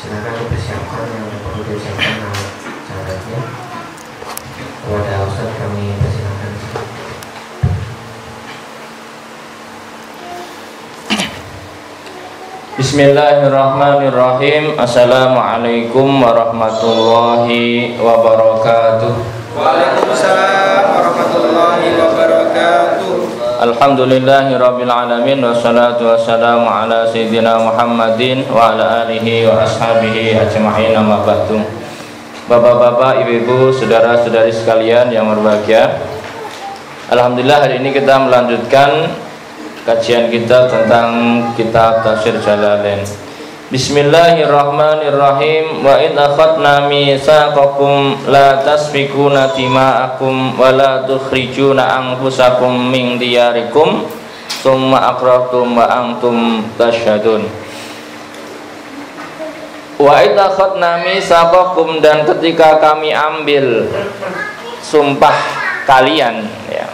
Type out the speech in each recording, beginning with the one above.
silakan dipersiapkan yang perlu disiapkan caranya. Kepada Ustaz kami persilakan. Bismillahirrahmanirrahim. Assalamualaikum warahmatullahi wabarakatuh. Waalaikumsalam warahmatullahi wabarakatuh. Alhamdulillahirabbil alamin wassalatu wassalamu ala sayyidina Muhammadin wa ala alihi wa ashabihi ajma'in, amma ba'du. Bapak-bapak, ibu-ibu, saudara-saudari sekalian yang berbahagia, alhamdulillah hari ini kita melanjutkan kajian kita tentang kitab Tafsir Jalalain. Bismillahirrahmanirrahim. Wa id akhadna mitsaqakum la tasfikuna dima'akum wa la tukhrijuna anfusakum min diyarikum tsumma aqrartum wa antum tasyhadun. Wa id akhadna mitsaqakum, dan ketika kami ambil sumpah kalian, ya.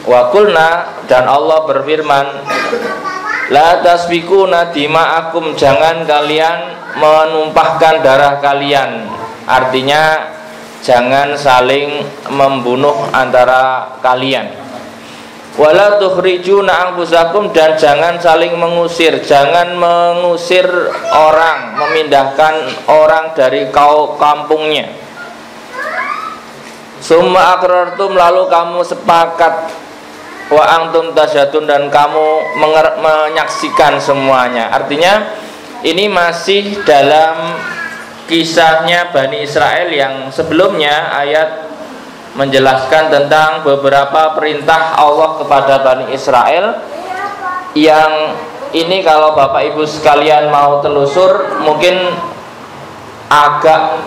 Wa qulna, dan Allah berfirman, la tasfikuna dima'akum, jangan kalian menumpahkan darah kalian. Artinya jangan saling membunuh antara kalian. Wala tukhrijuna anfusakum, dan jangan saling mengusir, jangan mengusir orang, memindahkan orang dari kampungnya. Summa aqrartum, lalu kamu sepakat, wa antum tasyadun, dan kamu menyaksikan semuanya. Artinya ini masih dalam kisahnya Bani Israel yang sebelumnya ayat menjelaskan tentang beberapa perintah Allah kepada Bani Israel, yang ini kalau Bapak Ibu sekalian mau telusur mungkin agak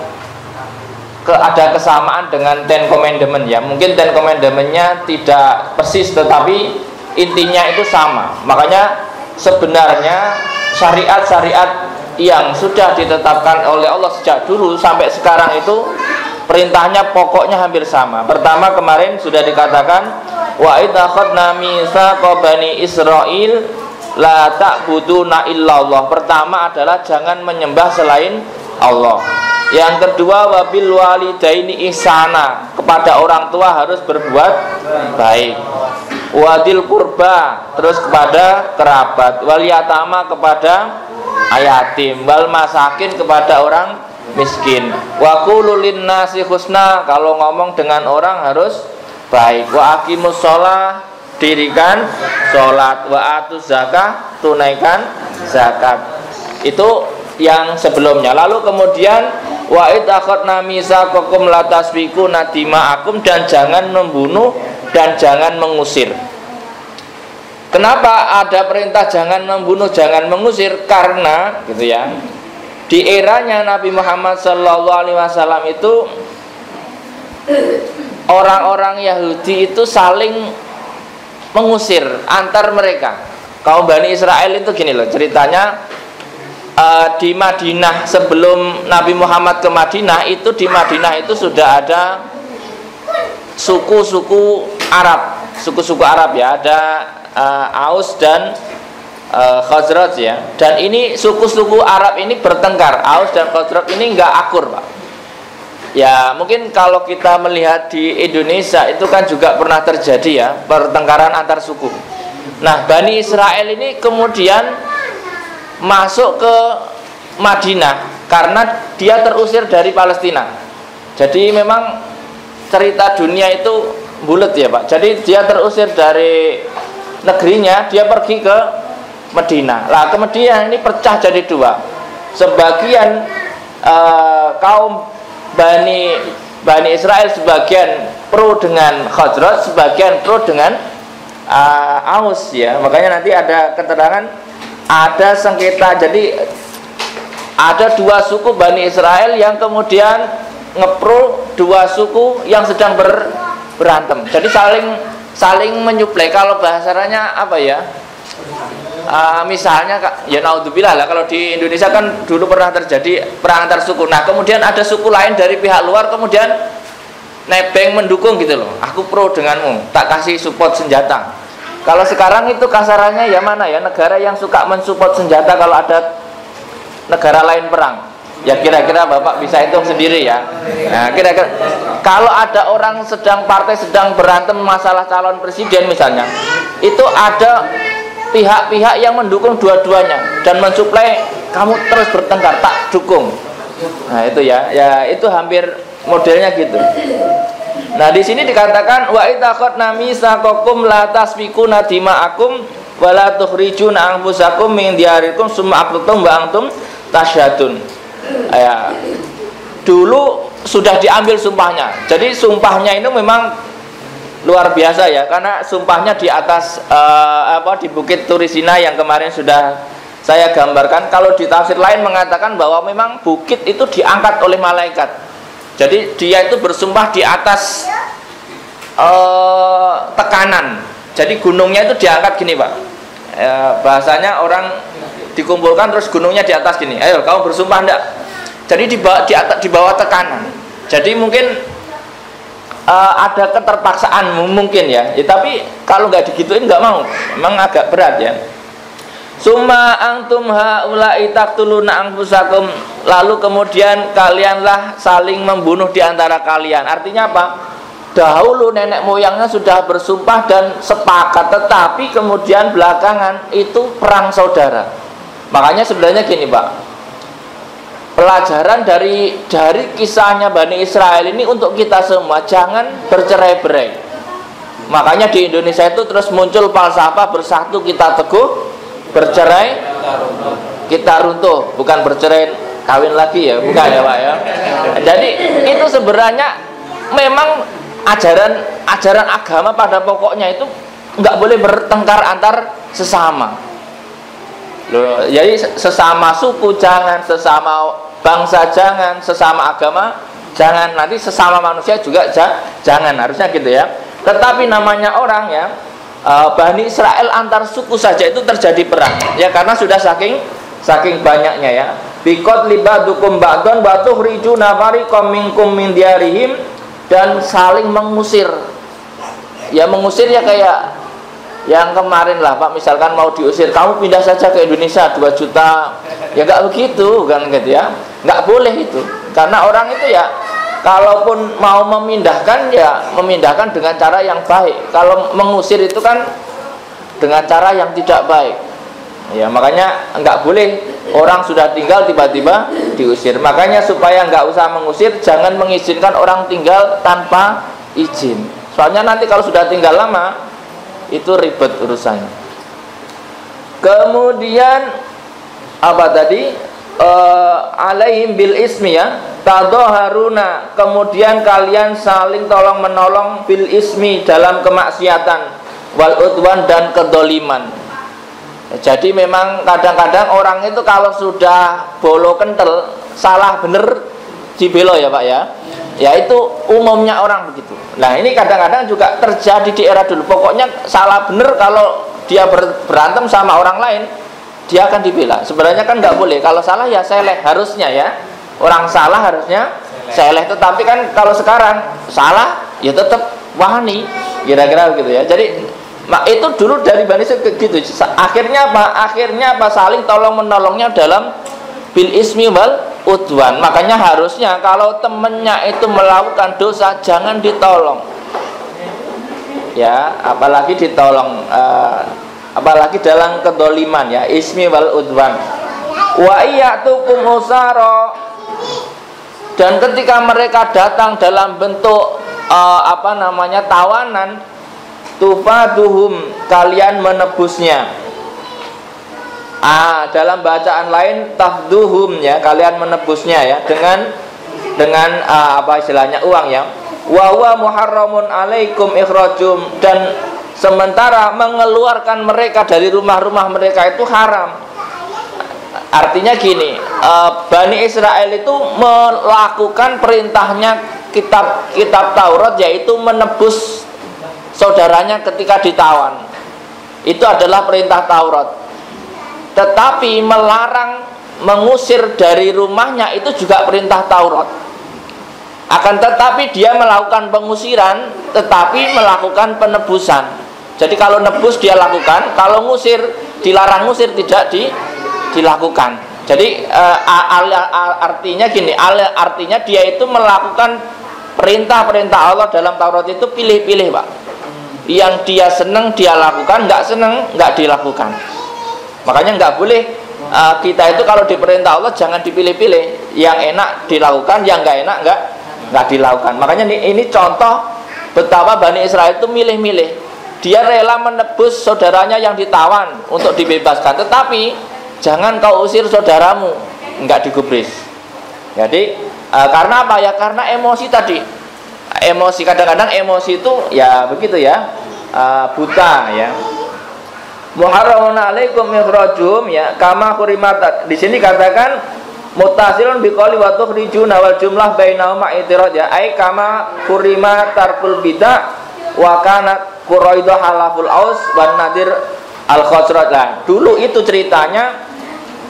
ada kesamaan dengan Ten Commandment, ya. Mungkin Ten Commandment-nya tidak persis, tetapi intinya itu sama. Makanya sebenarnya syariat-syariat yang sudah ditetapkan oleh Allah sejak dulu sampai sekarang itu perintahnya pokoknya hampir sama. Pertama kemarin sudah dikatakan, wa idz akhadna mitsaqa bani Israil la ta'buduna illallah. Pertama adalah jangan menyembah selain Allah. Yang kedua, wabil walidaini ihsana, kepada orang tua harus berbuat baik. Wadil kurba, terus kepada kerabat. Wal yatama, kepada yatim. Wal masakin, kepada orang miskin. Wa qulu linnasi husna, kalau ngomong dengan orang harus baik. Wa aqimus shalah, dirikan sholat. Wa atuz zakah, tunaikan zakat. Itu yang sebelumnya. Lalu kemudian wa id akhadna mitsaqakum la tasfikuna dima'akum, dan jangan membunuh dan jangan mengusir. Kenapa ada perintah jangan membunuh, jangan mengusir? Karena gitu ya, di eranya Nabi Muhammad SAW itu orang-orang Yahudi itu saling mengusir antar mereka. Kaum Bani Israel itu gini loh ceritanya. Di Madinah, sebelum Nabi Muhammad ke Madinah, itu di Madinah itu sudah ada suku-suku Arab, ya, ada Aus dan Khazraj, ya. Dan ini suku-suku Arab ini bertengkar. Aus dan Khazraj ini enggak akur, Pak. Ya, mungkin kalau kita melihat di Indonesia itu kan juga pernah terjadi, ya, pertengkaran antar suku. Nah, Bani Israel ini kemudian masuk ke Madinah karena dia terusir dari Palestina. Jadi memang cerita dunia itu bulat, ya Pak. Jadi dia terusir dari negerinya, dia pergi ke Madinah. Lah kemudian ini pecah jadi dua. Sebagian kaum Bani Israel sebagian pro dengan Khazraj, sebagian pro dengan Aus, ya. Makanya nanti ada keterangan, ada sengketa. Jadi ada dua suku Bani Israel yang kemudian ngepro dua suku yang sedang berantem. Jadi saling menyuplai. Kalau bahasanya apa ya? Misalnya ya naudzubillah lah, kalau di Indonesia kan dulu pernah terjadi perang antar suku. Nah, kemudian ada suku lain dari pihak luar kemudian nebeng mendukung gitu loh. Aku pro denganmu, tak kasih support senjata. Kalau sekarang itu kasarannya ya mana ya, negara yang suka mensupport senjata kalau ada negara lain perang. Ya kira-kira Bapak bisa hitung sendiri ya. Nah, kira-kira kalau ada orang partai sedang berantem masalah calon presiden misalnya, itu ada pihak-pihak yang mendukung dua-duanya dan mensuplai kamu terus bertengkar, tak dukung. Nah, itu ya itu hampir modelnya gitu. Nah, di sini dikatakan wa itaqadna misaqakum la tasfikuna dima'akum wa la tukhrijuna anfusakum min diyarikum summa aqtum wa antum tasyhadun. Ya, dulu sudah diambil sumpahnya. Jadi sumpahnya itu memang luar biasa ya, karena sumpahnya di atas di Bukit Turisina yang kemarin sudah saya gambarkan. Kalau di tafsir lain mengatakan bahwa memang bukit itu diangkat oleh malaikat. Jadi dia itu bersumpah di atas tekanan. Jadi gunungnya itu diangkat gini, Pak. Bahasanya orang dikumpulkan terus gunungnya di atas gini. Ayo kamu bersumpah enggak? Jadi di bawah tekanan. Jadi mungkin ada keterpaksaan mungkin ya. Tapi kalau nggak digituin nggak mau. Memang agak berat ya. Summa antum haula'i taqtuluna anfusakum, lalu kemudian kalianlah saling membunuh di antara kalian. Artinya apa? Dahulu nenek moyangnya sudah bersumpah dan sepakat, tetapi kemudian belakangan itu perang saudara. Makanya sebenarnya gini, Pak. Pelajaran dari kisahnya Bani Israel ini untuk kita semua, jangan bercerai-berai. Makanya di Indonesia itu terus muncul falsafah bersatu kita teguh, bercerai kita runtuh. Bukan bercerai kawin lagi ya, bukan ya, Pak ya. Jadi itu sebenarnya memang ajaran agama pada pokoknya itu nggak boleh bertengkar antar sesama. Loh, jadi sesama suku jangan, sesama bangsa jangan, sesama agama jangan, nanti sesama manusia juga jangan, harusnya gitu ya. Tetapi namanya orang ya, Bani Israel antar suku saja itu terjadi perang ya, karena sudah saking banyaknya ya. Biqat libadukum ba'dun wa tukhrijuna fariqam minkum min diyarihim, dan saling mengusir. Ya mengusir ya kayak yang kemarin lah, Pak, misalkan mau diusir, kamu pindah saja ke Indonesia 2 juta. Ya nggak begitu kan gitu ya. Nggak boleh itu. Karena orang itu ya kalaupun mau memindahkan ya memindahkan dengan cara yang baik. Kalau mengusir itu kan dengan cara yang tidak baik. Ya makanya nggak boleh orang sudah tinggal tiba-tiba diusir. Makanya supaya nggak usah mengusir, jangan mengizinkan orang tinggal tanpa izin. Soalnya nanti kalau sudah tinggal lama itu ribet urusannya. Kemudian apa tadi? Alaihim bil ismi ya, tadhaharuna, kemudian kalian saling tolong menolong bil ismi dalam kemaksiatan, wal udwan dan kedoliman. Jadi memang kadang-kadang orang itu kalau sudah bolo kental, salah bener dibelo ya, Pak ya. Ya itu umumnya orang begitu. Nah ini kadang-kadang juga terjadi di era dulu. Pokoknya salah bener, kalau dia berantem sama orang lain dia akan dibela. Sebenarnya kan nggak boleh. Kalau salah ya seleh, harusnya ya. Orang salah harusnya seleh. Tetapi kan kalau sekarang salah ya tetap wani, kira-kira begitu ya. Jadi itu dulu dari Bani Israel gitu. Akhirnya apa? Saling tolong menolongnya dalam bil ismi wal udwan. Makanya harusnya kalau temennya itu melakukan dosa jangan ditolong. Ya, apalagi ditolong, apalagi dalam kedoliman ya, ismi wal udwan. Wa iyatukum usara, dan ketika mereka datang dalam bentuk tawanan, tufaduhum, kalian menebusnya. Dalam bacaan lain tafduhum ya, kalian menebusnya ya dengan apa istilahnya, uang ya. Wa huwa muharramun alaikum ikhrajum, dan sementara mengeluarkan mereka dari rumah-rumah mereka itu haram. Artinya gini, Bani Israel itu melakukan perintahnya kitab Taurat, yaitu menebus saudaranya ketika ditawan. Itu adalah perintah Taurat. Tetapi melarang mengusir dari rumahnya itu juga perintah Taurat. Akan tetapi dia melakukan pengusiran, tetapi melakukan penebusan. Jadi kalau nebus dia lakukan, kalau ngusir, dilarang ngusir tidak dilakukan. Jadi artinya gini, artinya dia itu melakukan perintah-perintah Allah dalam Taurat itu pilih-pilih, Pak. Yang dia seneng dia lakukan, nggak seneng nggak dilakukan. Makanya nggak boleh kita itu kalau diperintah Allah jangan dipilih-pilih. Yang enak dilakukan, yang nggak enak nggak dilakukan. Makanya ini contoh betapa Bani Israel itu milih-milih. Dia rela menebus saudaranya yang ditawan untuk dibebaskan, tetapi jangan kau usir saudaramu, enggak digubris. Jadi karena apa ya? Karena emosi tadi. Emosi, kadang-kadang emosi itu ya begitu ya, buta ya. Muharramun alaikum ikhrajum ya, kama hurimat. Di sini katakan muttasilun biqouli wa tukhrijuna wal jumlah bainahuma i'tirad ya. Ai kama hurimat tarkul bid'ah wa kanat quraidah halaful aus wan nadir al khosrat. Lah, dulu itu ceritanya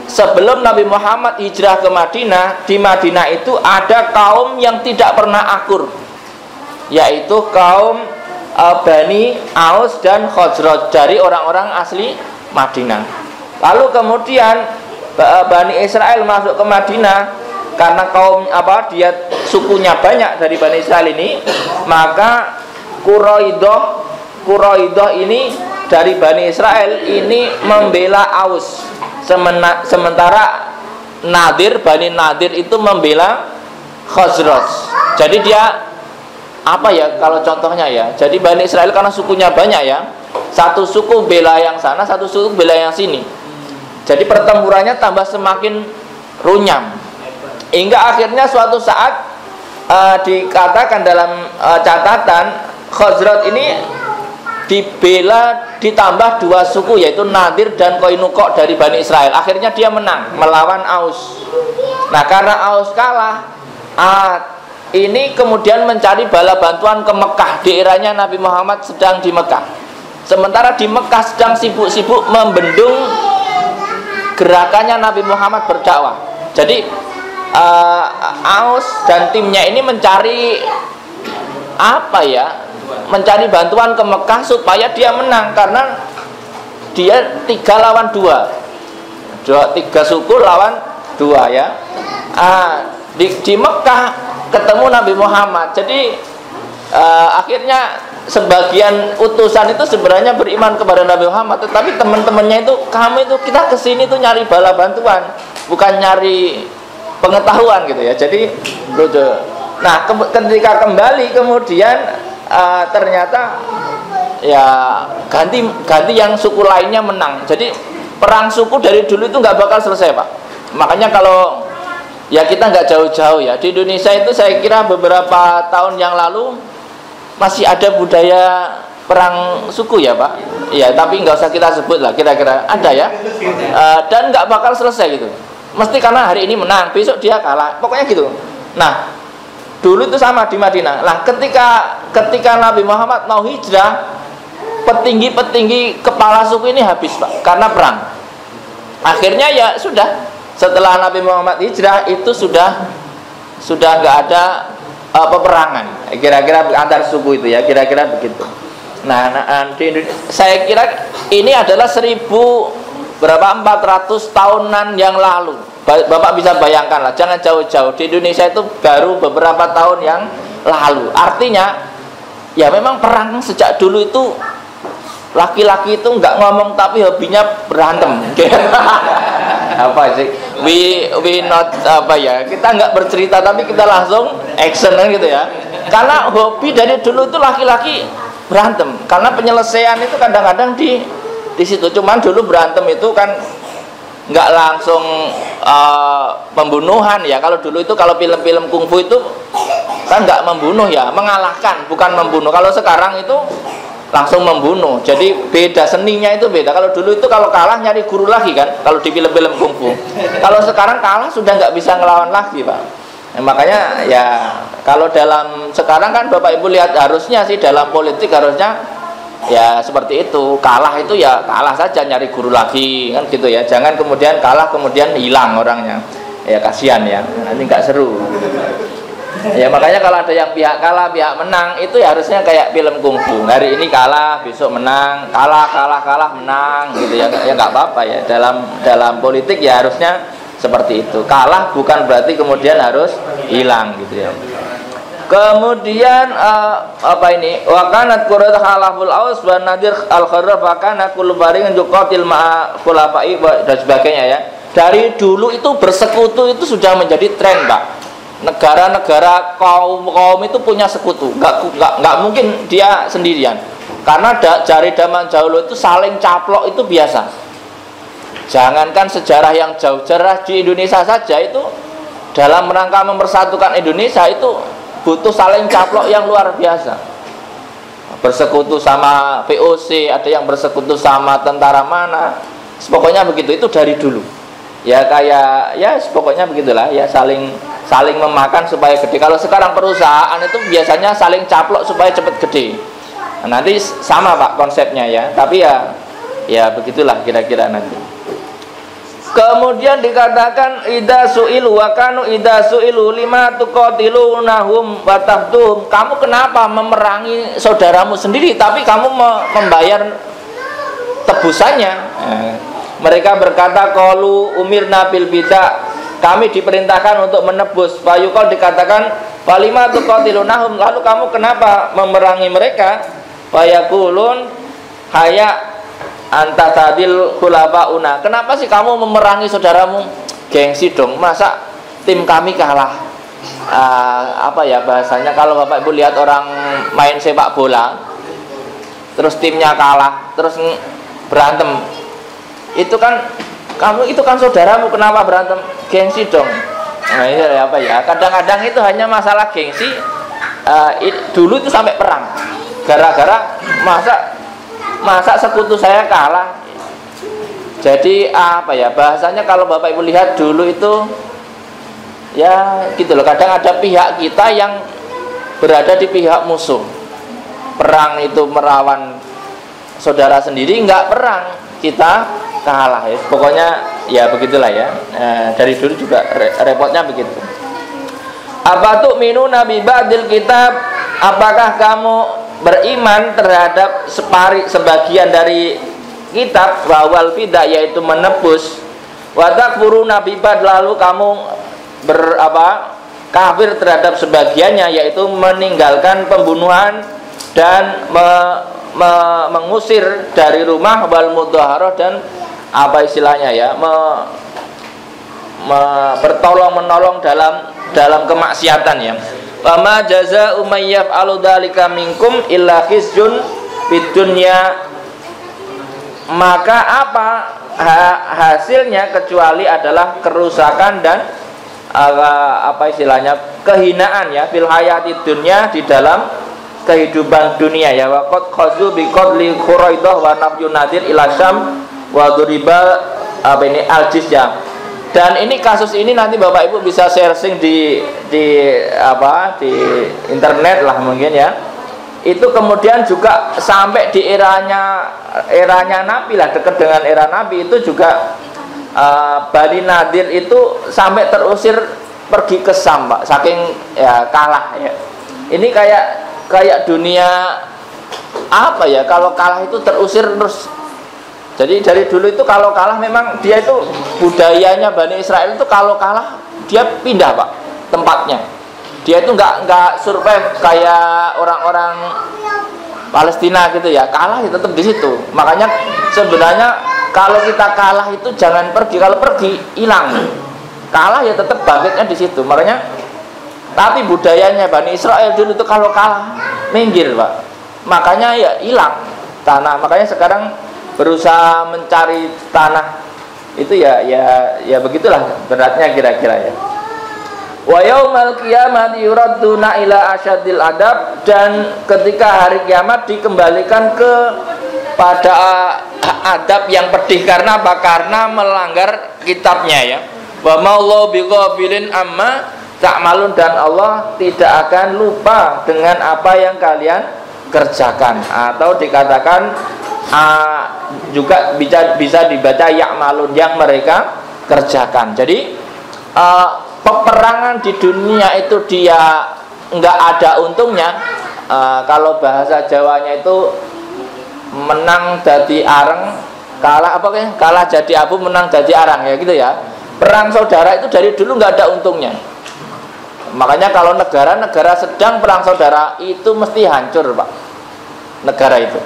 sebelum Nabi Muhammad hijrah ke Madinah, di Madinah itu ada kaum yang tidak pernah akur, yaitu kaum Bani Aus dan Khazraj dari orang-orang asli Madinah. Lalu kemudian Bani Israel masuk ke Madinah karena kaum dia sukunya banyak dari Bani Israel ini, maka Quraidah ini dari Bani Israel ini membela Aus. Sementara Bani Nadir itu membela Khazraj. Jadi dia apa ya kalau contohnya ya? Jadi Bani Israel karena sukunya banyak ya, satu suku bela yang sana, satu suku bela yang sini. Jadi pertempurannya tambah semakin runyam. Hingga akhirnya suatu saat dikatakan dalam catatan Khazraj ini dibela ditambah dua suku, yaitu Nadir dan Qainuqa dari Bani Israel. Akhirnya dia menang melawan Aus. Nah, karena Aus kalah, ini kemudian mencari bala bantuan ke Mekah. Di eranya Nabi Muhammad sedang di Mekah. Sementara di Mekah sedang sibuk-sibuk membendung gerakannya Nabi Muhammad berdakwah. Jadi Aus dan timnya ini mencari mencari bantuan ke Mekah supaya dia menang, karena dia 3 lawan 2, 3 suku lawan 2 ya. Di Mekah ketemu Nabi Muhammad. Jadi akhirnya sebagian utusan itu sebenarnya beriman kepada Nabi Muhammad, tetapi teman-temannya itu, kami itu kita kesini tuh nyari bala bantuan, bukan nyari pengetahuan gitu ya. Jadi nah ketika kembali kemudian ternyata ya ganti yang suku lainnya menang. Jadi perang suku dari dulu itu nggak bakal selesai, Pak. Makanya kalau ya kita nggak jauh-jauh ya, di Indonesia itu saya kira beberapa tahun yang lalu masih ada budaya perang suku ya, Pak. Iya, tapi nggak usah kita sebut lah, kira-kira ada ya. Dan nggak bakal selesai gitu. Mesti karena hari ini menang, besok dia kalah, pokoknya gitu. Nah, dulu itu sama di Madinah. Nah, ketika Nabi Muhammad mau hijrah, petinggi-petinggi kepala suku ini habis, Pak, karena perang. Akhirnya ya sudah, setelah Nabi Muhammad hijrah itu sudah nggak ada peperangan, kira-kira antar suku itu ya, kira-kira begitu. Nah, saya kira ini adalah 400 tahunan yang lalu. Bapak bisa bayangkan lah, jangan jauh-jauh, di Indonesia itu baru beberapa tahun yang lalu. Artinya ya memang perang sejak dulu itu, laki-laki itu nggak ngomong tapi hobinya berantem. Apa sih, we not kita nggak bercerita tapi kita langsung action gitu ya. Karena hobi dari dulu itu laki-laki berantem, karena penyelesaian itu kadang-kadang di situ. Cuman dulu berantem itu kan nggak langsung pembunuhan ya. Kalau dulu itu, kalau film-film kungfu itu kan nggak membunuh ya, mengalahkan, bukan membunuh. Kalau sekarang itu langsung membunuh. Jadi beda, seninya itu beda. Kalau dulu itu kalau kalah nyari guru lagi kan, kalau di film-film kungfu. Kalau sekarang kalah sudah nggak bisa ngelawan lagi, Pak. Makanya ya kalau dalam sekarang kan Bapak Ibu lihat, harusnya sih dalam politik harusnya ya seperti itu. Kalah itu ya kalah saja, nyari guru lagi kan gitu ya. Jangan kemudian kalah kemudian hilang orangnya. Ya kasihan ya, nanti nggak seru. Ya makanya kalau ada yang pihak kalah pihak menang, itu ya harusnya kayak film kungfu. Hari ini kalah, besok menang, kalah menang gitu ya. Ya nggak apa-apa ya. Dalam politik ya harusnya seperti itu. Kalah bukan berarti kemudian harus hilang gitu ya. Kemudian apa ini? Wa kanat qurrat halaful aus wa nadir al kharraf wa kana kullu barin yuqatil ma'a khulafai dan sebagainya ya. Dari dulu itu bersekutu itu sudah menjadi tren, Pak. Negara-negara kaum itu punya sekutu. Enggak mungkin dia sendirian. Karena dari zaman dahulu itu saling caplok itu biasa. Jangankan sejarah yang jauh, sejarah di Indonesia saja itu dalam rangka mempersatukan Indonesia itu butuh saling caplok yang luar biasa. Bersekutu sama VOC, ada yang bersekutu sama tentara mana. Pokoknya begitu, itu dari dulu. Ya kayak ya pokoknya begitulah ya, saling memakan supaya gede. Kalau sekarang perusahaan itu biasanya saling caplok supaya cepat gede. Nah, nanti sama Pak konsepnya ya, tapi ya begitulah kira-kira nanti. Kemudian dikatakan idza su'ilu wa kanu idza su'ilu lima tuqatilunahum wa tahdum. Kamu kenapa memerangi saudaramu sendiri tapi kamu membayar tebusannya? Mereka berkata qalu umirna bil bidah. Kami diperintahkan untuk menebus. Fayuqal dikatakan walima tuqatilunahum. Lalu kamu kenapa memerangi mereka? Fayaqulun haya anta tadil khulafauna. Kenapa sih kamu memerangi saudaramu? Gengsi dong. Masa tim kami kalah? Apa ya bahasanya kalau Bapak Ibu lihat orang main sepak bola terus timnya kalah, terus berantem. Itu kan kamu itu kan saudaramu, kenapa berantem? Gengsi dong. Nah, ini apa ya? Kadang-kadang itu hanya masalah gengsi. Dulu itu sampai perang. Gara-gara masa sekutu saya kalah. Jadi apa ya bahasanya kalau Bapak Ibu lihat dulu itu ya gitu loh, kadang ada pihak kita yang berada di pihak musuh. Perang itu merawan saudara sendiri, enggak perang kita kalah ya. Pokoknya ya begitulah ya. Dari dulu juga repotnya begitu. Apa tuh minu nabi ba'dil kitab? Apakah kamu beriman terhadap sebagian dari kitab wal bidah, yaitu menebus, wa takfuruna bi ba'd, lalu kamu kafir terhadap sebagiannya, yaitu meninggalkan pembunuhan dan mengusir dari rumah wal mudhaharah, dan apa istilahnya ya, bertolong menolong dalam kemaksiatan ya. Wa ma jazaa'u may yaf'alu dzalika minkum illa khizyun fid dunya. Maka apa hasilnya kecuali adalah kerusakan dan apa istilahnya, kehinaan ya, fil hayati dunya, di dalam kehidupan dunia ya. Wa qad khazu bi qadli khuraidah wa nafyu nadir ila syam wa duriba al-jizya. Dan ini kasus ini nanti Bapak Ibu bisa searching di internet lah mungkin ya. Itu kemudian juga sampai di eranya Nabi lah, dekat dengan era Nabi itu juga Bani Nadir itu sampai terusir pergi ke Syam, Pak, saking ya kalah ya. Ini kayak dunia apa ya, kalau kalah itu terusir terus. Jadi dari dulu itu kalau kalah memang dia itu budayanya Bani Israel itu kalau kalah dia pindah, Pak, tempatnya. Dia itu nggak survive kayak orang-orang Palestina gitu ya. Kalah ya tetap di situ. Makanya sebenarnya kalau kita kalah itu jangan pergi. Kalau pergi hilang. Kalah ya tetap bangkitnya di situ. Makanya tapi budayanya Bani Israel dulu itu kalau kalah minggir, Pak. Makanya ya hilang tanah. Makanya sekarang berusaha mencari tanah itu ya begitulah beratnya kira-kira ya. Wa yaumal qiyamati yuradduna ila asyadil adab, dan ketika hari kiamat dikembalikan pada adab yang pedih. Karena apa? Karena melanggar kitabnya ya. Wa ma'allahu bighafilin amma ta'malun, dan Allah tidak akan lupa dengan apa yang kalian kerjakan. Atau dikatakan juga bisa dibaca ya'malun, yang mereka kerjakan. Jadi peperangan di dunia itu dia nggak ada untungnya. Kalau bahasa Jawanya itu menang jadi areng, kalah jadi abu, menang jadi arang ya gitu ya. Perang saudara itu dari dulu nggak ada untungnya. Makanya kalau negara-negara sedang perang saudara itu mesti hancur, Pak. Negara itu.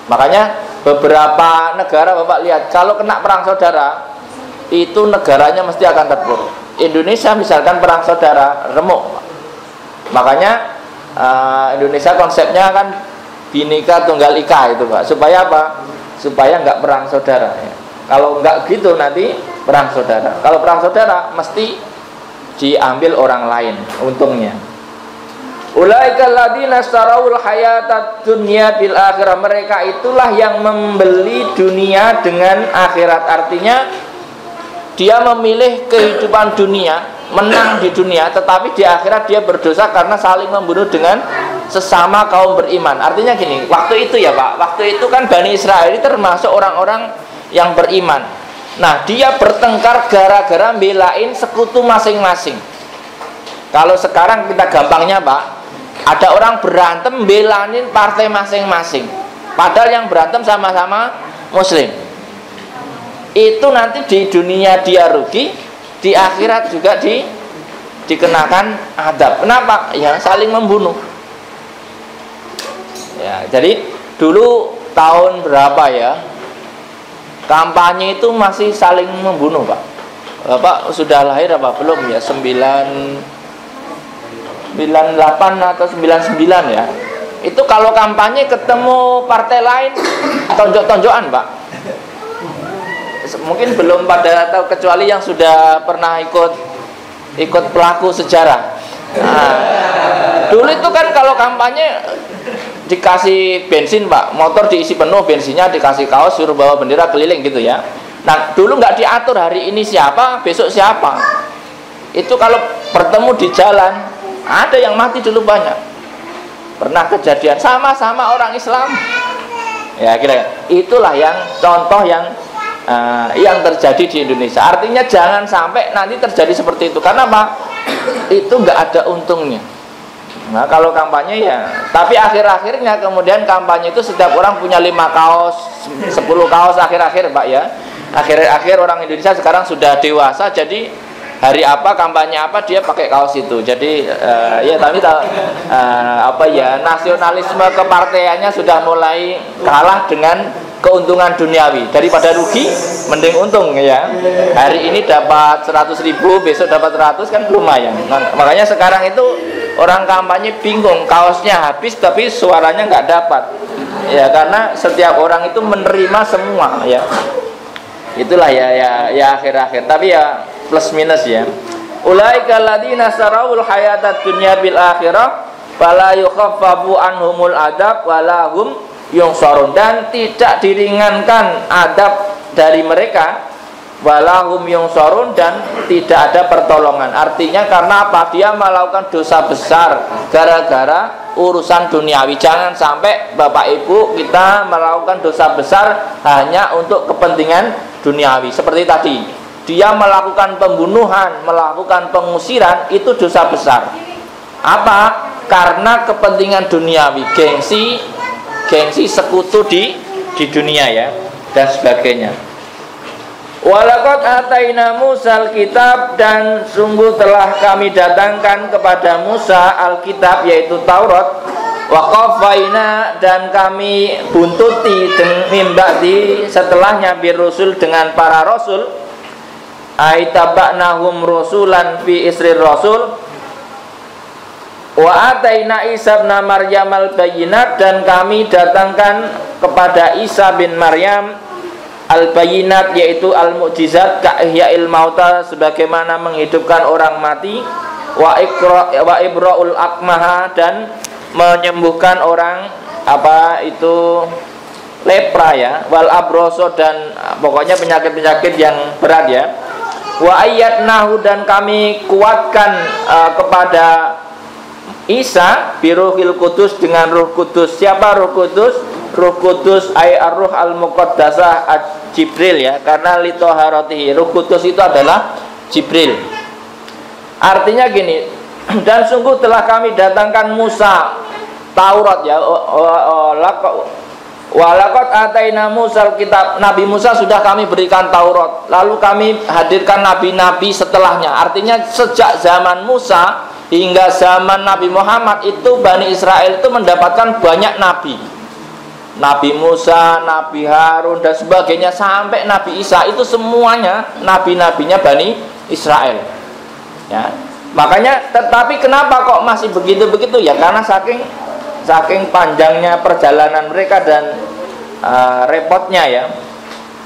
Makanya beberapa negara Bapak lihat kalau kena perang saudara itu negaranya mesti akan terpuruk. Indonesia misalkan perang saudara remuk. Makanya Indonesia konsepnya kan Bhinneka Tunggal Ika itu, Pak. Supaya apa? Supaya nggak perang saudara ya. Kalau nggak gitu nanti perang saudara. Kalau perang saudara mesti diambil orang lain untungnya. Ulaikal ladzina starawul hayatad dunya bil akhirah. Mereka itulah yang membeli dunia dengan akhirat. Artinya dia memilih kehidupan dunia, menang di dunia, tetapi di akhirat dia berdosa karena saling membunuh dengan sesama kaum beriman. Artinya gini, waktu itu ya Pak, waktu itu kan Bani Israel ini termasuk orang-orang yang beriman. Nah, dia bertengkar gara-gara belain sekutu masing-masing. Kalau sekarang kita gampangnya Pak, ada orang berantem belain partai masing-masing, padahal yang berantem sama-sama Muslim. Itu nanti di dunia dia rugi, di akhirat juga dikenakan adab. Kenapa? Ya saling membunuh. Ya, jadi dulu tahun berapa ya? Kampanye itu masih saling membunuh, Pak. Bapak sudah lahir apa belum ya? 98 atau 99 ya. Itu kalau kampanye ketemu partai lain tonjok-tonjokan, Pak. Mungkin belum pada tahu kecuali yang sudah pernah ikut pelaku sejarah. Nah, dulu itu kan kalau kampanye dikasih bensin Pak, motor diisi penuh bensinnya, dikasih kaos, suruh bawa bendera keliling gitu ya. Nah dulu nggak diatur hari ini siapa, besok siapa. Itu kalau bertemu di jalan ada yang mati dulu banyak. Pernah kejadian sama-sama orang Islam. Ya kira itulah yang contoh yang terjadi di Indonesia. Artinya jangan sampai nanti terjadi seperti itu. Karena apa? Itu nggak ada untungnya. Nah kalau kampanye ya, tapi akhir-akhirnya kemudian kampanye itu setiap orang punya 5 kaos, 10 kaos akhir-akhir Pak ya. Akhir-akhir orang Indonesia sekarang sudah dewasa, jadi hari apa kampanye apa dia pakai kaos itu. Jadi ya tapi apa ya, nasionalisme kepartaiannya sudah mulai kalah dengan keuntungan duniawi. Daripada rugi mending untung ya. Hari ini dapat 100.000, besok dapat 100 kan lumayan. Nah, makanya sekarang itu orang kampanye bingung, kaosnya habis tapi suaranya nggak dapat ya, karena setiap orang itu menerima semua ya. Itulah ya akhir-akhir, tapi ya plus minus ya. Ulaika alladzina sarawul hayatad dunya bil akhirah fala yukhaffafu anhumul adab wala hum yunsarun. Dan tidak diringankan adab dari mereka, walahum yunsarun, dan tidak ada pertolongan. Artinya karena apa? Dia melakukan dosa besar gara-gara urusan duniawi. Jangan sampai Bapak Ibu kita melakukan dosa besar hanya untuk kepentingan duniawi. Seperti tadi, dia melakukan pembunuhan, melakukan pengusiran, itu dosa besar. Apa? Karena kepentingan duniawi, gengsi sekutu di dunia ya, dan sebagainya. Walaqad ataina Musa al-kitab, dan sungguh telah kami datangkan kepada Musa al-kitab yaitu Taurat. Wa qafaina, dan kami buntuti min ba'di setelahnya birusul dengan para rasul. Aitaba'nahum rasulan fi isri rasul. Wa ataina Isa bin Maryam al-bayyinat, dan kami datangkan kepada Isa bin Maryam al-bayyinat yaitu al-mu'jizat, ka'ihyail mauta, sebagaimana menghidupkan orang mati, wa ibra'ul akmaha, dan menyembuhkan orang lepra ya, wal abroso, dan pokoknya penyakit-penyakit yang berat ya. Wa ayyadnahu, dan kami kuatkan kepada Isa biruhil kudus, dengan Ruh Kudus. Siapa Ruh Kudus? Ruh Kudus ay ar-ruh al-muqaddasah Jibril ya, karena litoharatihi. Ruh Kudus itu adalah Jibril. Artinya gini, dan sungguh telah kami datangkan Musa Taurat ya, Walaqad ataina Musal kitab, Nabi Musa sudah kami berikan Taurat, lalu kami hadirkan nabi-nabi setelahnya. Artinya sejak zaman Musa hingga zaman Nabi Muhammad itu Bani Israel itu mendapatkan banyak nabi. Nabi Musa, Nabi Harun dan sebagainya sampai Nabi Isa itu semuanya nabi-nabinya Bani Israel. Ya. Makanya tetapi kenapa kok masih begitu-begitu ya? Karena saking panjangnya perjalanan mereka dan repotnya ya.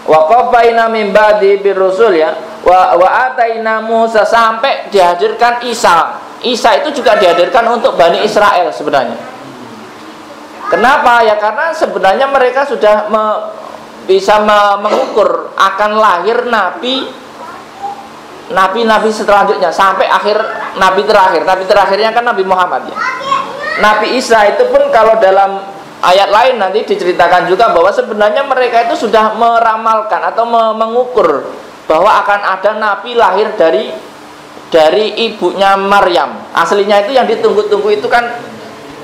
Wa qafaina min ba'di birusul ya. Wa ataina Musa sampai dihadirkan Isa. Isa itu juga dihadirkan untuk Bani Israel sebenarnya. Kenapa? Ya karena sebenarnya mereka sudah bisa mengukur akan lahir nabi-nabi selanjutnya sampai akhir nabi terakhirnya kan Nabi Muhammad ya. Nabi Isa itu pun kalau dalam ayat lain nanti diceritakan juga bahwa sebenarnya mereka itu sudah meramalkan atau mengukur bahwa akan ada nabi lahir dari ibunya Maryam. Aslinya itu yang ditunggu-tunggu itu kan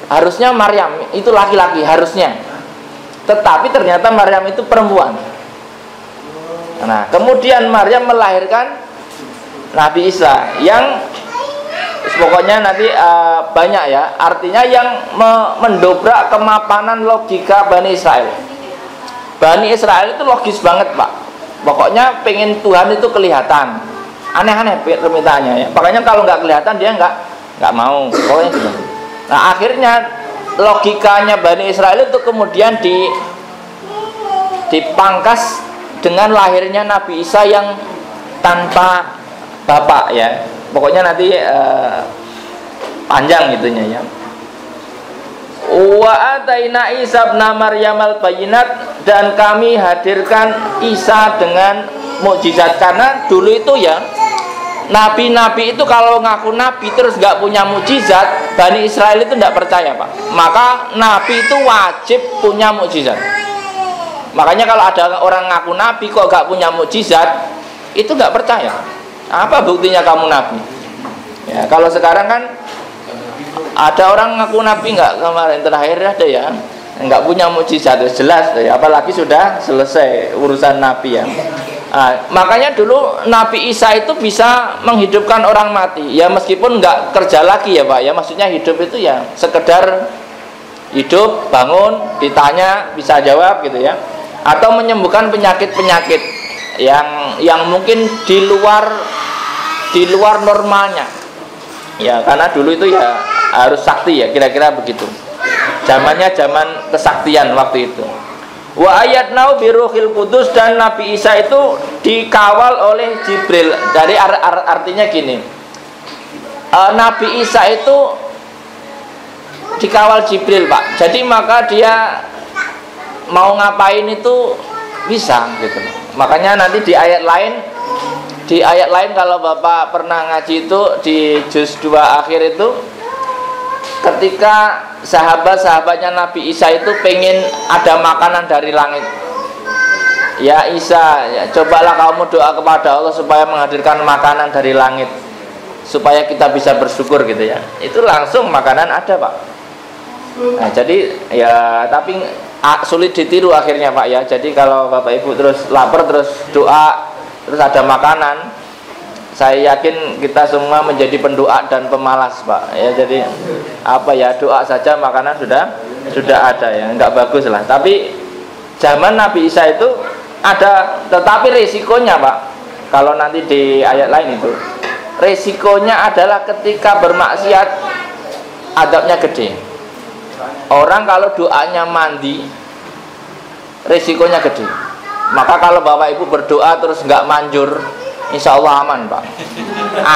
harusnya Maryam itu laki-laki harusnya, tetapi ternyata Maryam itu perempuan. Nah kemudian Maryam melahirkan Nabi Isa yang pokoknya nanti banyak ya, artinya yang mendobrak kemapanan logika Bani Israel. Bani Israel itu logis banget Pak, pokoknya pengen Tuhan itu kelihatan, aneh-aneh permintaannya ya. Makanya kalau nggak kelihatan dia nggak mau, pokoknya gitu. Nah akhirnya logikanya Bani Israel itu kemudian dipangkas dengan lahirnya Nabi Isa yang tanpa bapak ya. Pokoknya nanti panjang gitunya ya. Wa ataina Isa ibn Maryam al-bayyinat, dan kami hadirkan Isa dengan mukjizat. Karena dulu itu ya nabi-nabi itu kalau ngaku nabi terus nggak punya mukjizat, Bani Israel itu nggak percaya Pak. Maka nabi itu wajib punya mukjizat. Makanya kalau ada orang ngaku nabi kok nggak punya mukjizat, itu nggak percaya. Apa buktinya kamu nabi? Ya kalau sekarang kan ada orang ngaku nabi nggak, kemarin terakhir ada ya nggak punya mukjizat, jelas ya, apalagi sudah selesai urusan nabi ya. Makanya dulu Nabi Isa itu bisa menghidupkan orang mati ya, meskipun nggak kerja lagi ya Pak ya, maksudnya hidup itu ya sekedar hidup, bangun, ditanya bisa jawab gitu ya, atau menyembuhkan penyakit-penyakit yang mungkin di luar normalnya ya, karena dulu itu ya harus sakti ya, kira-kira begitu. Zamannya zaman kesaktian waktu itu. Wa ayatnau biruhil kudus, dan Nabi Isa itu dikawal oleh Jibril. Dari artinya gini, Nabi Isa itu dikawal Jibril Pak. Jadi maka dia mau ngapain itu bisa gitu. Makanya nanti di ayat lain kalau Bapak pernah ngaji itu di juz 2 akhir itu, ketika sahabat-sahabatnya Nabi Isa itu pengen ada makanan dari langit. Ya Isa, ya, cobalah kamu doa kepada Allah supaya menghadirkan makanan dari langit, supaya kita bisa bersyukur gitu ya. Itu langsung makanan ada Pak. Nah jadi ya, tapi sulit ditiru akhirnya Pak ya. Jadi kalau Bapak Ibu terus lapar terus doa terus ada makanan, saya yakin kita semua menjadi pendoa dan pemalas Pak ya. Jadi apa ya, doa saja makanan sudah ada ya, nggak bagus lah. Tapi zaman Nabi Isa itu ada, tetapi resikonya Pak, kalau nanti di ayat lain itu resikonya adalah ketika bermaksiat adabnya gede. Orang kalau doanya mandi resikonya gede. Maka kalau Bapak Ibu berdoa terus nggak manjur, insya Allah aman Pak,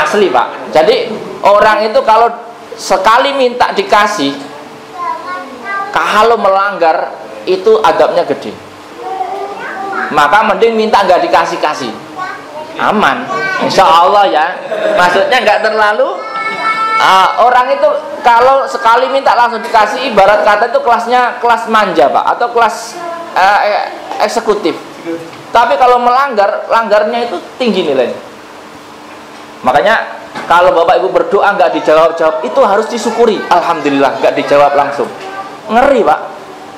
asli Pak. Jadi orang itu kalau sekali minta dikasih, kalau melanggar itu adabnya gede. Maka mending minta nggak dikasih-kasih, aman insya Allah ya. Maksudnya nggak terlalu orang itu kalau sekali minta langsung dikasih, ibarat kata itu kelasnya kelas manja Pak, atau kelas eksekutif. Tapi kalau langgarnya itu tinggi nilainya. Makanya kalau Bapak Ibu berdoa nggak dijawab-jawab, itu harus disyukuri. Alhamdulillah nggak dijawab langsung. Ngeri Pak.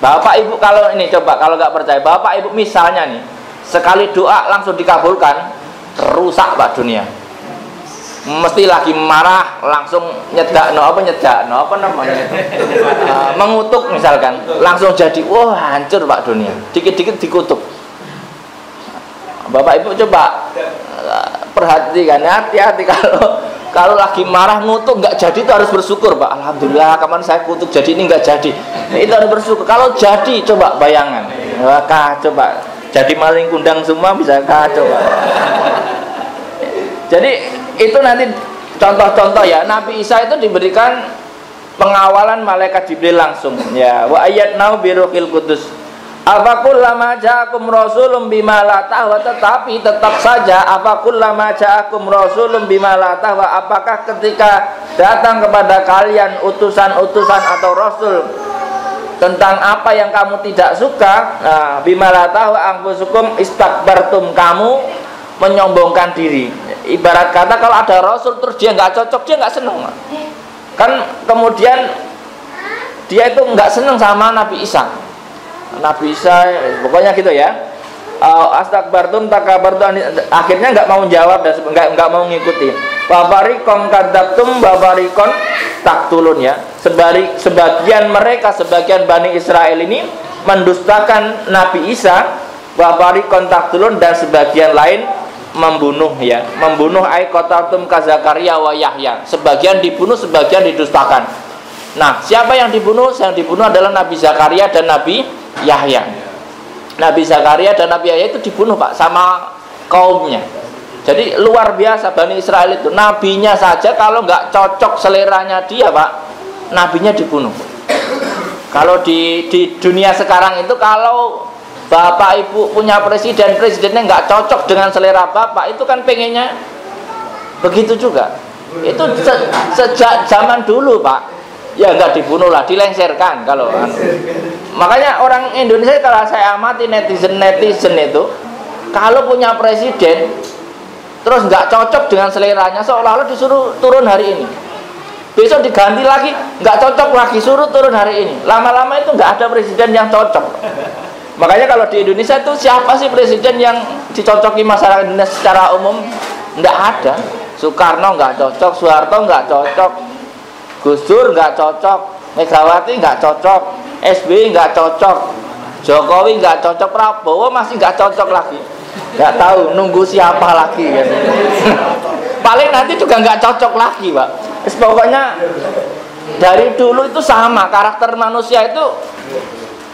Bapak Ibu kalau ini coba, kalau nggak percaya, Bapak Ibu misalnya nih sekali doa langsung dikabulkan, rusak Pak dunia. Mesti lagi marah langsung nyedak apa namanya mengutuk misalkan, langsung jadi wah hancur Pak dunia, dikit-dikit dikutuk. Bapak Ibu coba perhatikan, hati-hati kalau lagi marah ngutuk nggak jadi itu harus bersyukur Pak. Alhamdulillah kemarin saya kutuk jadi ini nggak jadi. Nah, itu harus bersyukur. Kalau jadi coba bayangan, wah coba jadi maling kundang semua bisa coba. Jadi itu nanti contoh-contoh ya. Nabi Isa itu diberikan pengawalan malaikat Jibril langsung. Ya wa ayyadnau biruhil qudus. Afakullama ja'akum rasulun bima la tahwa, tetapi tetap saja afakullama ja'akum rasulun bima la tahwa, apakah ketika datang kepada kalian utusan-utusan atau rasul tentang apa yang kamu tidak suka, nah bima la tahwa anfusukum istakbartum, kamu menyombongkan diri. Ibarat kata kalau ada rasul terus dia nggak cocok, dia nggak seneng kan, kemudian dia itu nggak seneng sama Nabi Isa, pokoknya gitu ya. Astakbartum takabartum, akhirnya nggak mau jawab dan nggak mau ngikuti. Babarikon kadaptum babarikon taktulun ya. Sebagian mereka, sebagian Bani Israel ini mendustakan Nabi Isa, babarikon taktulun, dan sebagian lain membunuh ya. Membunuh aikotatum kazakaria wa Yahya. Sebagian dibunuh, sebagian didustakan. Nah, siapa yang dibunuh? Yang dibunuh adalah Nabi Zakaria dan Nabi Yahya. Nabi Zakaria dan Nabi Yahya itu dibunuh Pak sama kaumnya. Jadi luar biasa Bani Israel itu. Nabinya saja kalau nggak cocok seleranya dia Pak, nabinya dibunuh. Kalau di dunia sekarang itu kalau Bapak Ibu punya presidennya nggak cocok dengan selera Bapak, itu kan pengennya begitu juga. Itu sejak zaman dulu Pak. Ya nggak dibunuh lah, dilengserkan kalau makanya orang Indonesia kalau saya amati netizen itu kalau punya presiden terus nggak cocok dengan seleranya, seolah-olah disuruh turun hari ini, besok diganti lagi nggak cocok lagi, suruh turun hari ini, lama-lama itu nggak ada presiden yang cocok. Makanya kalau di Indonesia itu siapa sih presiden yang dicocoki masyarakat Indonesia secara umum? Nggak ada. Soekarno nggak cocok, Soeharto nggak cocok, Gus Dur nggak cocok, Megawati nggak cocok, SBY nggak cocok, Jokowi nggak cocok, Prabowo masih nggak cocok lagi. Nggak tahu nunggu siapa lagi kan. Paling nanti juga nggak cocok lagi Pak. Pokoknya dari dulu itu sama, karakter manusia itu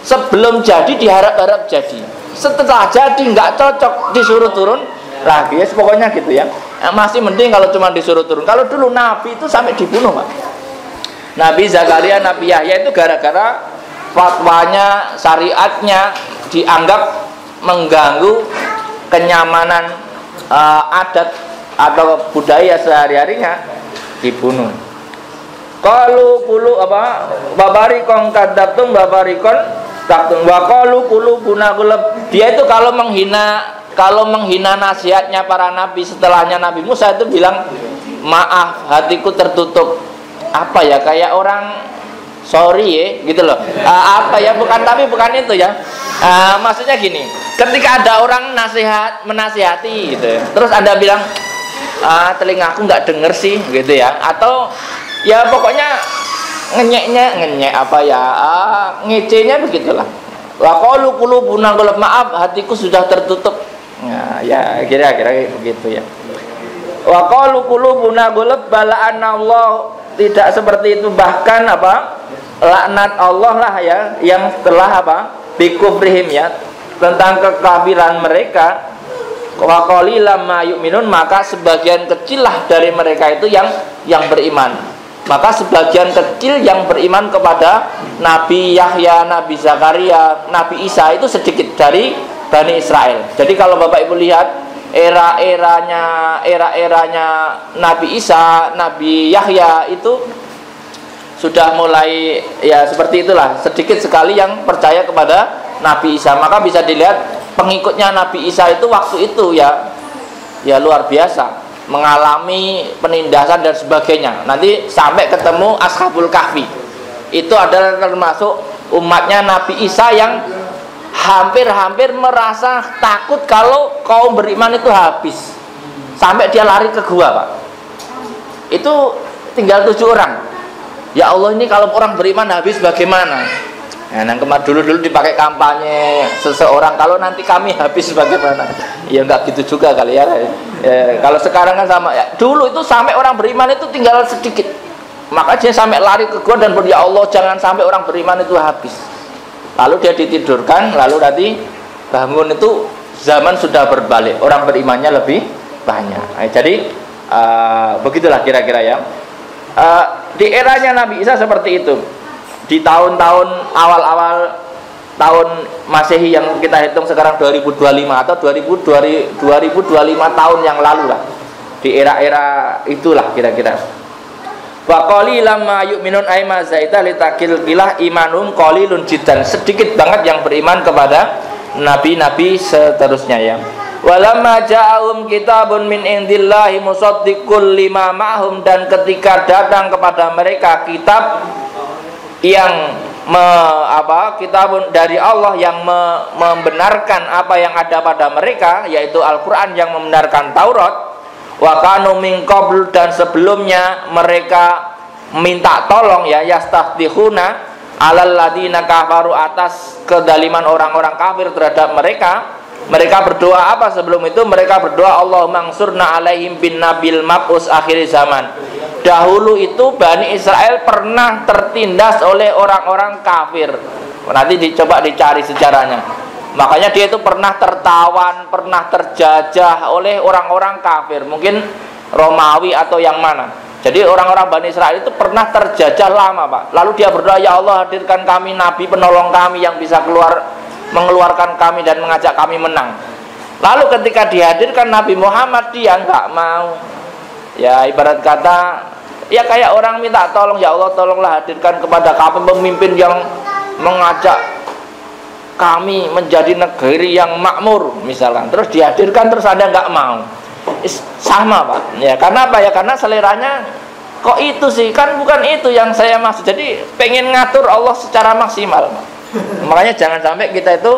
sebelum jadi diharap-harap jadi, setelah jadi nggak cocok disuruh turun lagi. Pokoknya gitu ya. Masih mending kalau cuma disuruh turun. Kalau dulu Nabi itu sampai dibunuh Pak. Nabi Zakaria, Nabi Yahya itu gara-gara fatwanya, syariatnya dianggap mengganggu kenyamanan adat atau budaya sehari-harinya, dibunuh. Qalu qulu apa? Babarikon kadatum babarikon taktun wa qalu qulubuna qulub. Dia itu kalau menghina nasihatnya para nabi setelahnya Nabi Musa itu bilang, maaf hatiku tertutup. Apa ya, kayak orang sorry ya gitu loh. Apa ya, bukan itu ya. Maksudnya gini, ketika ada orang menasihati gitu, terus Anda bilang telingaku nggak denger sih gitu ya, atau ya pokoknya ngenyek apa ya, ngecenya begitulah. Wa qalu qulubuna qulub, maaf hatiku sudah tertutup. Nah, ya kira-kira begitu ya. Wa qalu qulubuna qulub bala'ana Allah, tidak seperti itu, bahkan apa, laknat Allah lah ya yang telah apa, bikufrihim ya, tentang kekafiran mereka. Wa qalilam ma yu'minun, maka sebagian kecil lah dari mereka itu yang beriman. Maka sebagian kecil yang beriman kepada Nabi Yahya, Nabi Zakaria, Nabi Isa itu sedikit dari Bani Israel. Jadi kalau Bapak Ibu lihat era-eranya Nabi Isa, Nabi Yahya itu sudah mulai ya seperti itulah, sedikit sekali yang percaya kepada Nabi Isa. Maka bisa dilihat pengikutnya Nabi Isa itu waktu itu ya luar biasa, mengalami penindasan dan sebagainya. Nanti sampai ketemu Ashabul Kahfi, itu adalah termasuk umatnya Nabi Isa yang hampir-hampir merasa takut kalau kaum beriman itu habis, sampai dia lari ke gua, Pak. Itu tinggal 7 orang. Ya Allah, ini kalau orang beriman habis bagaimana? Nah, dulu dipakai kampanye seseorang, kalau nanti kami habis bagaimana? Ya enggak gitu juga kali ya. Kalau sekarang kan sama ya. Dulu itu sampai orang beriman itu tinggal sedikit. Maka dia sampai lari ke gua dan berdoa, ya Allah jangan sampai orang beriman itu habis. Lalu dia ditidurkan, lalu nanti bangun itu zaman sudah berbalik, orang berimannya lebih banyak. Nah, jadi begitulah kira-kira ya. Di eranya Nabi Isa seperti itu. Di tahun-tahun awal-awal tahun Masehi yang kita hitung sekarang 2025 atau 2025 tahun yang lalu lah. Di era-era itulah kira-kira. Wa qalilan ma yu'minun ay ma zaita litakil bilah imanum qalilun jiddan. Sedikit banget yang beriman kepada nabi-nabi seterusnya ya. Walamma ja'ahum kitabun min indillahi musaddiqul lima ma'hum, dan ketika datang kepada mereka kitab yang kitabun dari Allah yang membenarkan apa yang ada pada mereka, yaitu Al-Qur'an yang membenarkan Taurat. Wa kanu min qabl, dan sebelumnya mereka minta tolong ya, yastaftihuna alal ladina kafaru, atas kedaliman orang-orang kafir terhadap mereka. Mereka berdoa apa sebelum itu? Mereka berdoa Allahumma ansurna alaihim bin nabil mab'us akhir zaman. Dahulu itu Bani Israel pernah tertindas oleh orang-orang kafir. Nanti dicoba dicari sejarahnya. Makanya dia itu pernah tertawan, pernah terjajah oleh orang-orang kafir, mungkin Romawi atau yang mana. Jadi orang-orang Bani Israel itu pernah terjajah lama, Pak. Lalu dia berdoa, ya Allah hadirkan kami nabi penolong kami yang bisa mengeluarkan kami dan mengajak kami menang. Lalu ketika dihadirkan Nabi Muhammad, dia nggak mau. Ya ibarat kata, ya kayak orang minta tolong, ya Allah tolonglah hadirkan kepada kami pemimpin yang mengajak kami menjadi negeri yang makmur misalkan, terus dihadirkan terus Anda nggak mau. Sama Pak ya, karena apa ya, karena seleranya kok itu sih, kan bukan itu yang saya maksud. Jadi pengen ngatur Allah secara maksimal. Makanya jangan sampai kita itu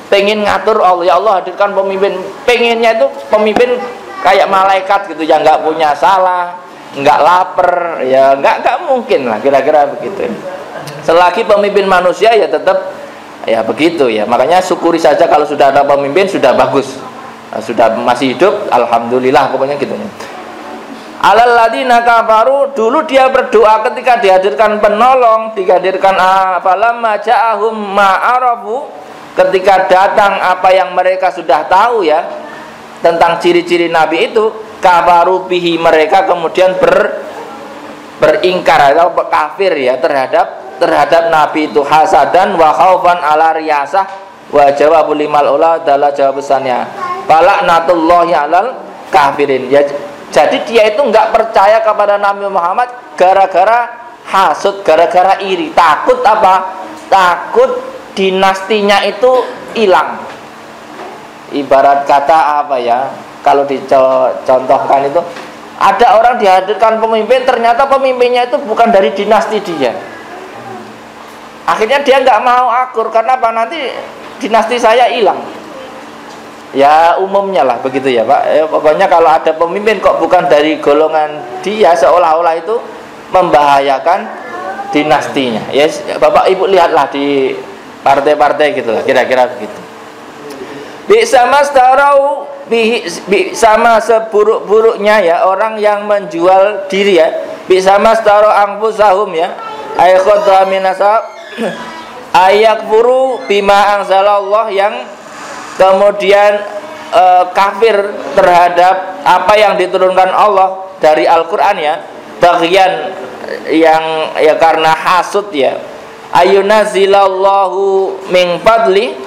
pengen ngatur Allah, ya Allah hadirkan pemimpin, pengennya itu pemimpin kayak malaikat gitu ya, nggak punya salah, nggak lapar ya, nggak mungkin lah kira-kira begitu. Selagi pemimpin manusia ya tetap ya begitu ya. Makanya syukuri saja kalau sudah ada pemimpin, sudah bagus. Sudah masih hidup, alhamdulillah pokoknya gitu. Alal ladina kafaru, dulu dia berdoa ketika dihadirkan penolong, dihadirkan falamma ja'ahum ma'arafu, ketika datang apa yang mereka sudah tahu ya tentang ciri-ciri nabi itu, kafaru bihi, mereka kemudian beringkar atau kafir ya terhadap nabi itu, hasadan wa khaufan ala riyasah wa jawabul limal ula adalah jawab pesannya falaknatullahi alal kafirin ya. Jadi dia itu nggak percaya kepada Nabi Muhammad gara-gara hasud, gara-gara iri, takut apa? Takut dinastinya itu hilang. Ibarat kata apa ya, kalau dicontohkan itu, ada orang dihadirkan pemimpin, ternyata pemimpinnya itu bukan dari dinasti dia. Akhirnya dia nggak mau akur, karena apa? Nanti dinasti saya hilang. Ya umumnya lah begitu ya Pak. Pokoknya kalau ada pemimpin kok bukan dari golongan dia, seolah-olah itu membahayakan dinastinya. Ya Bapak Ibu lihatlah di partai-partai gitu lah, kira-kira begitu. Sama sama seburuk-buruknya ya orang yang menjual diri ya. Sama staro angfusahum ya. Ayakhodra minasab ayakfuru bima angzalallah, yang kemudian kafir terhadap apa yang diturunkan Allah dari Al-Qur'an ya, bagian yang ya karena hasud ya. Ayunazilallahu min fadli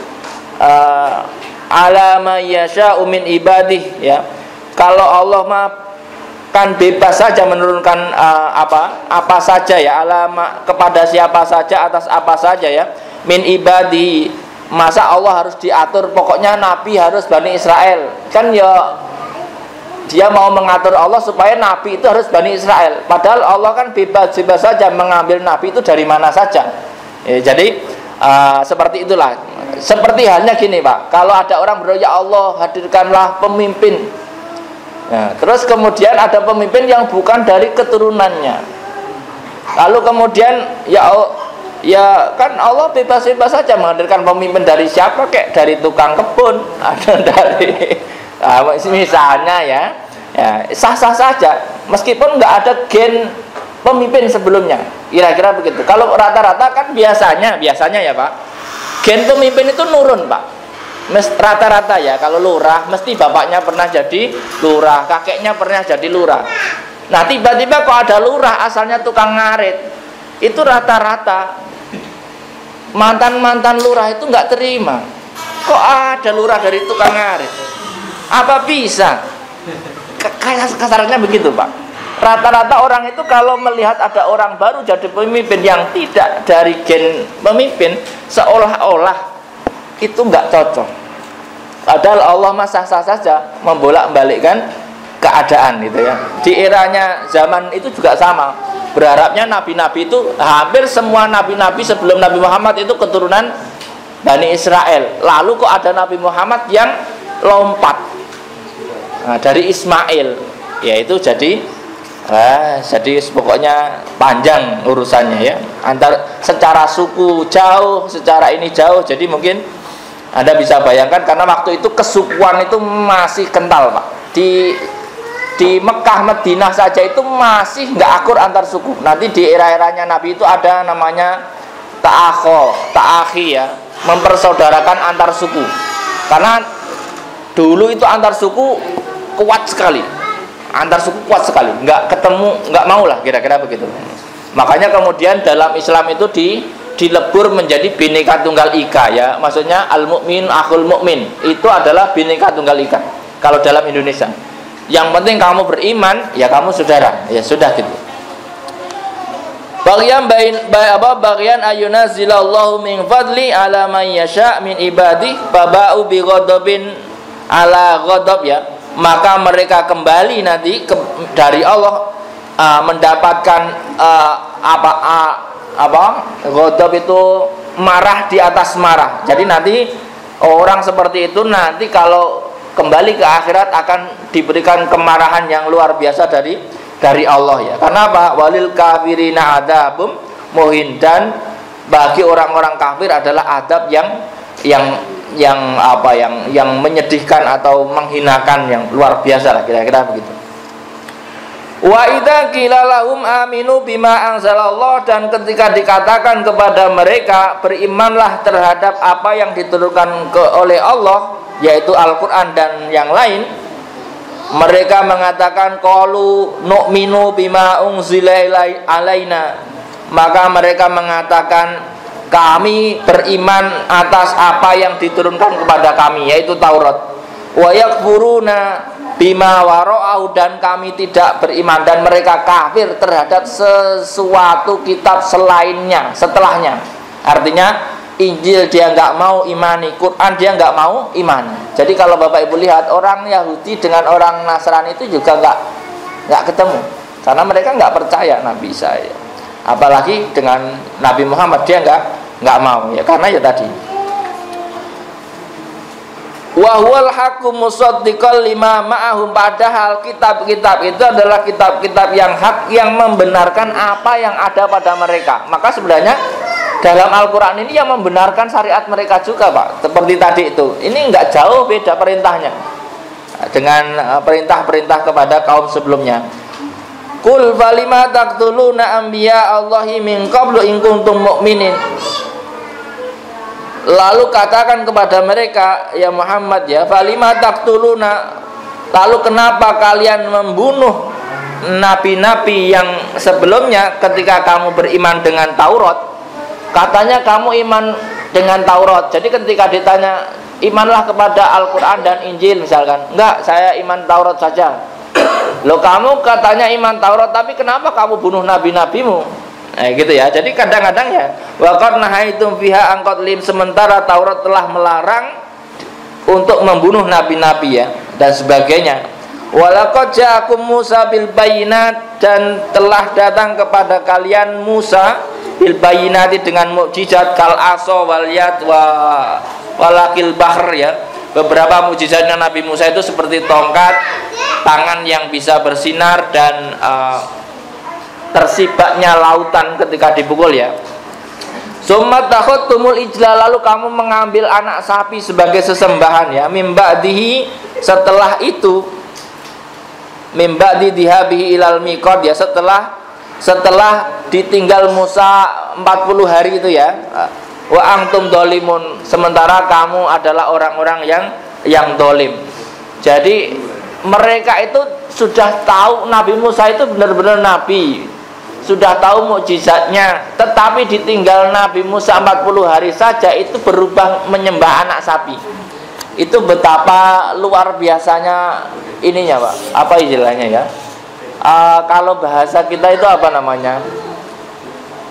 ala ma yasha'u min ibadih ya. Kalau Allah mah kan bebas saja menurunkan apa saja ya, alama kepada siapa saja, atas apa saja ya, min ibadi. Masa Allah harus diatur, pokoknya nabi harus Bani Israel, kan ya dia mau mengatur Allah supaya nabi itu harus Bani Israel, padahal Allah kan bebas saja mengambil nabi itu dari mana saja ya. Jadi Seperti itulah. Seperti halnya gini Pak, kalau ada orang berdoa, ya Allah hadirkanlah pemimpin. Nah, terus kemudian ada pemimpin yang bukan dari keturunannya. Lalu kemudian ya kan Allah bebas-bebas saja menghadirkan pemimpin dari siapa, kayak dari tukang kebun, ada dari misalnya ya sah-sah saja meskipun nggak ada gen pemimpin sebelumnya, kira-kira begitu. Kalau rata-rata kan biasanya ya Pak, gen pemimpin itu nurun Pak. Rata-rata ya, kalau lurah mesti bapaknya pernah jadi lurah, kakeknya pernah jadi lurah. Nah tiba-tiba kok ada lurah asalnya tukang ngarit, itu rata-rata mantan lurah itu nggak terima. Kok ada lurah dari tukang ngarit? Apa bisa? Kayak kasarnya begitu Pak. Rata-rata orang itu kalau melihat ada orang baru jadi pemimpin yang tidak dari gen pemimpin, seolah-olah itu nggak cocok. Padahal Allah sah-sah saja membolak-balikkan keadaan gitu ya. Di eranya zaman itu juga sama. Berharapnya nabi-nabi itu, hampir semua nabi-nabi sebelum Nabi Muhammad itu keturunan Bani Israel. Lalu kok ada Nabi Muhammad yang lompat dari Ismail, yaitu jadi pokoknya panjang urusannya ya. Antar secara suku jauh, secara ini jauh. Jadi mungkin Anda bisa bayangkan, karena waktu itu kesukuan itu masih kental Pak. Di Mekah, Madinah saja itu masih nggak akur antar suku. Nanti di era-eranya Nabi itu ada namanya ta'akhi ya, mempersaudarakan antar suku. Karena dulu itu antar suku kuat sekali, nggak ketemu, nggak mau lah, kira-kira begitu. Makanya kemudian dalam Islam itu dilebur menjadi Bhinneka Tunggal Ika ya, maksudnya al-mu'min akhul mu'min, itu adalah Bhinneka Tunggal Ika kalau dalam Indonesia. Yang penting kamu beriman, ya kamu saudara, ya sudah gitu. Bagian ayunazilallahu min fadli ala man yasha min ibadi baba'u bi ghadabin ala ghadab ya. Maka mereka kembali nanti dari Allah mendapatkan ghadab itu marah di atas marah. Jadi nanti orang seperti itu nanti kalau kembali ke akhirat akan diberikan kemarahan yang luar biasa dari Allah ya. Karena apa? Walil kafirina adzabum muhin, dan bagi orang-orang kafir adalah adab yang menyedihkan atau menghinakan yang luar biasa lah, kira-kira begitu. Wa idza qila lahum aminu bima anzalallah, dan ketika dikatakan kepada mereka berimanlah terhadap apa yang diturunkan oleh Allah, yaitu Al-Qur'an dan yang lain, mereka mengatakan qalu nu'minu bima unzila alaina, maka mereka mengatakan kami beriman atas apa yang diturunkan kepada kami, yaitu Taurat. Wa yakfuruna bima wara'ahu, dan kami tidak beriman, dan mereka kafir terhadap sesuatu kitab selainnya, setelahnya. Artinya Injil dia nggak mau imani, Quran dia nggak mau imani. Jadi kalau Bapak Ibu lihat orang Yahudi dengan orang Nasrani itu juga nggak ketemu, karena mereka nggak percaya Nabi Isa ya. Apalagi dengan Nabi Muhammad dia nggak mau ya, karena ya tadi wa huwal haqqu musaddiqal lima ma'ahum, padahal kitab-kitab itu adalah kitab-kitab yang hak yang membenarkan apa yang ada pada mereka. Maka sebenarnya dalam Al-Quran ini yang membenarkan syariat mereka juga Pak. Seperti tadi itu, ini nggak jauh beda perintahnya dengan perintah-perintah kepada kaum sebelumnya. Qul falima taqtuluna anbiya Allahi min qablu in kuntum mu'minin. Lalu katakan kepada mereka, ya Muhammad ya, falima taqtuluna, lalu kenapa kalian membunuh nabi-nabi yang sebelumnya ketika kamu beriman dengan Taurat? Katanya kamu iman dengan Taurat. Jadi ketika ditanya imanlah kepada Al-Quran dan Injil misalkan, enggak, saya iman Taurat saja. Loh, kamu katanya iman Taurat, tapi kenapa kamu bunuh nabi-nabimu? Gitu ya. Jadi kadang-kadang ya, wa qad nahaitum fiha an qatlim, sementara Taurat telah melarang untuk membunuh nabi-nabi ya, dan sebagainya. Walaqad ja'akum Musa bil bayyinat, dan telah datang kepada kalian Musa bil bayinati dengan mukjizat kal aso wal yad walakil bahr ya. Beberapa mukjizatnya Nabi Musa itu seperti tongkat, tangan yang bisa bersinar, dan tersibaknya lautan ketika dipukul ya. Summa takhuttumul ijla, lalu kamu mengambil anak sapi sebagai sesembahan ya. Mimba'dihi, setelah itu, mimba'di dihabihi ilal miqat ya, setelah ditinggal Musa 40 hari itu ya. Wa antum dolimun, sementara kamu adalah orang-orang yang dolim. Jadi mereka itu sudah tahu Nabi Musa itu benar-benar nabi, sudah tahu mukjizatnya, tetapi ditinggal Nabi Musa 40 hari saja itu berubah menyembah anak sapi. Itu betapa luar biasanya ininya Pak, apa istilahnya ya, kalau bahasa kita itu apa namanya,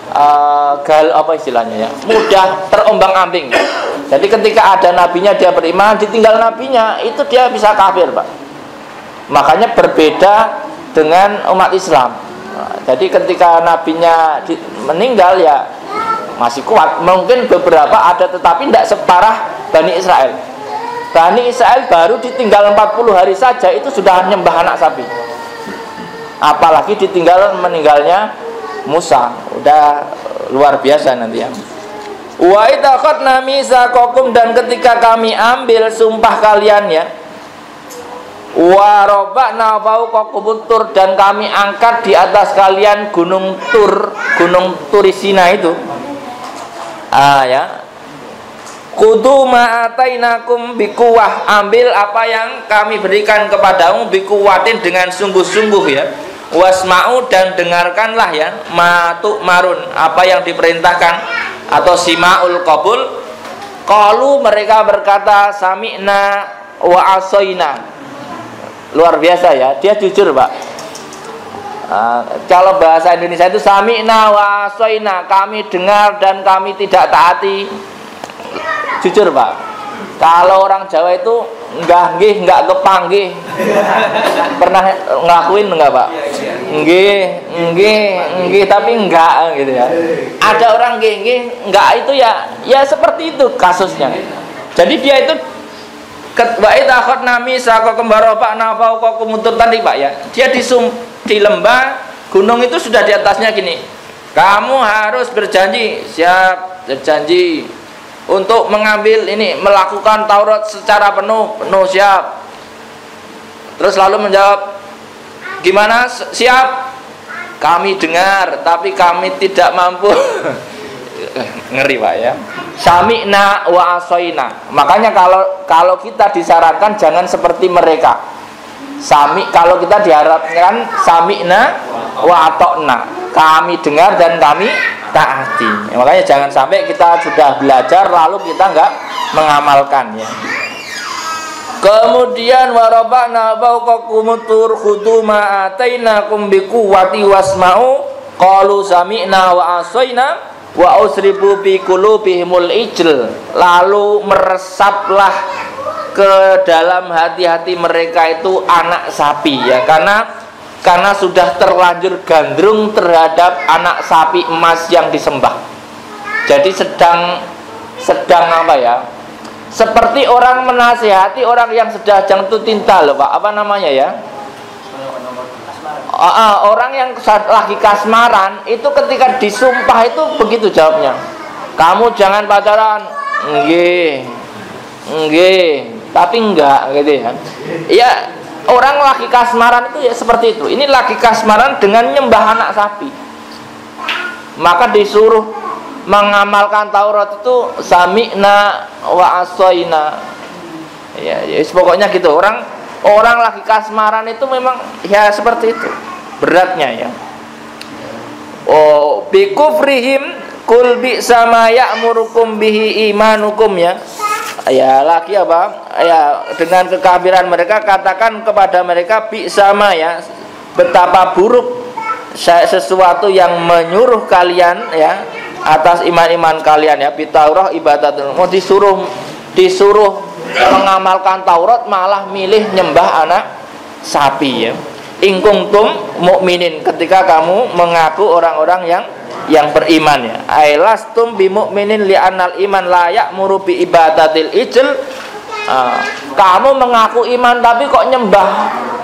apa istilahnya ya, mudah terombang-ambing. Jadi ketika ada nabinya dia beriman, ditinggal nabinya itu dia bisa kafir Pak. Makanya berbeda dengan umat Islam. Jadi ketika nabinya meninggal ya masih kuat, mungkin beberapa ada, tetapi tidak separah Bani Israel. Bani Israel baru ditinggal 40 hari saja itu sudah nyembah anak sapi, apalagi ditinggal meninggalnya Musa, udah luar biasa nanti ya. Wa idaqatna misaqakum, dan ketika kami ambil sumpah kalian ya. Wa robakna fawqakum tur, dan kami angkat di atas kalian gunung Turisina itu. Ya. Kudu ma'atainakum bikuwah, ambil apa yang kami berikan kepadamu bikuwatin dengan sungguh-sungguh ya. Wasma'u, dan dengarkanlah ya, matuk marun, apa yang diperintahkan, atau sima'ul qabul. Qalu, mereka berkata sami'na wa asoina. Luar biasa ya, dia jujur Pak. Kalau bahasa Indonesia itu sami'na wa asoina, kami dengar dan kami tidak taati. Jujur Pak. Kalau orang Jawa itu enggak nggih, enggak kepanggih. Pernah ngelakuin enggak Pak? Nggih, tapi enggak gitu ya. Ada orang nggih, enggak, itu ya seperti itu kasusnya. Jadi dia itu wa idaqatna misaqakum barafa'na fawqakum tur tadi Pak ya. Dia di lembah gunung itu sudah di atasnya gini. Kamu harus berjanji, siap berjanji untuk mengambil ini, melakukan Taurat secara penuh siap. Terus lalu menjawab, gimana, siap, kami dengar tapi kami tidak mampu. Ngeri Pak ya. Sami'na wa asoina. Makanya kalau kita disarankan jangan seperti mereka. Kalau kita diharapkan sami'na wa atokna, kami dengar dan kami taati. Makanya jangan sampai kita sudah belajar lalu kita enggak mengamalkan ya. Kemudian warabana fawqakum tur khudu ma atainakum biquwwati wasma'u qalu sami'na wa asoina wa usribu bi qulubihimul ijl, lalu meresaplah ke dalam hati-hati mereka itu anak sapi ya, karena sudah terlanjur gandrung terhadap anak sapi emas yang disembah. Jadi sedang apa ya, seperti orang menasihati orang yang sedang jatuh cinta loh Pak, apa namanya ya, orang yang lagi kasmaran itu ketika disumpah itu begitu jawabnya, kamu jangan pacaran, nggih, tapi enggak gitu ya. Ya, orang lagi kasmaran itu ya seperti itu. Ini lagi kasmaran dengan nyembah anak sapi, maka disuruh mengamalkan Taurat itu sami'na wa asoina ya, pokoknya gitu. Orang lagi kasmaran itu memang ya seperti itu beratnya ya. Oh, bi kufrihim kul bi sama ya'murukum bihi imanukum ya. Ya lagi apa? Ya dengan kekafiran mereka katakan kepada mereka bi sama ya, betapa buruk sesuatu yang menyuruh kalian ya atas iman-iman kalian ya, bitaurah ibadatun, mau disuruh mengamalkan Taurat malah milih nyembah anak sapi ya. In kuntum mukminin, ketika kamu mengaku orang-orang yang yang beriman ya. Ailastum bimu'minin li'annal iman la ya'muru bi ibadatil ijl. Kamu mengaku iman tapi kok nyembah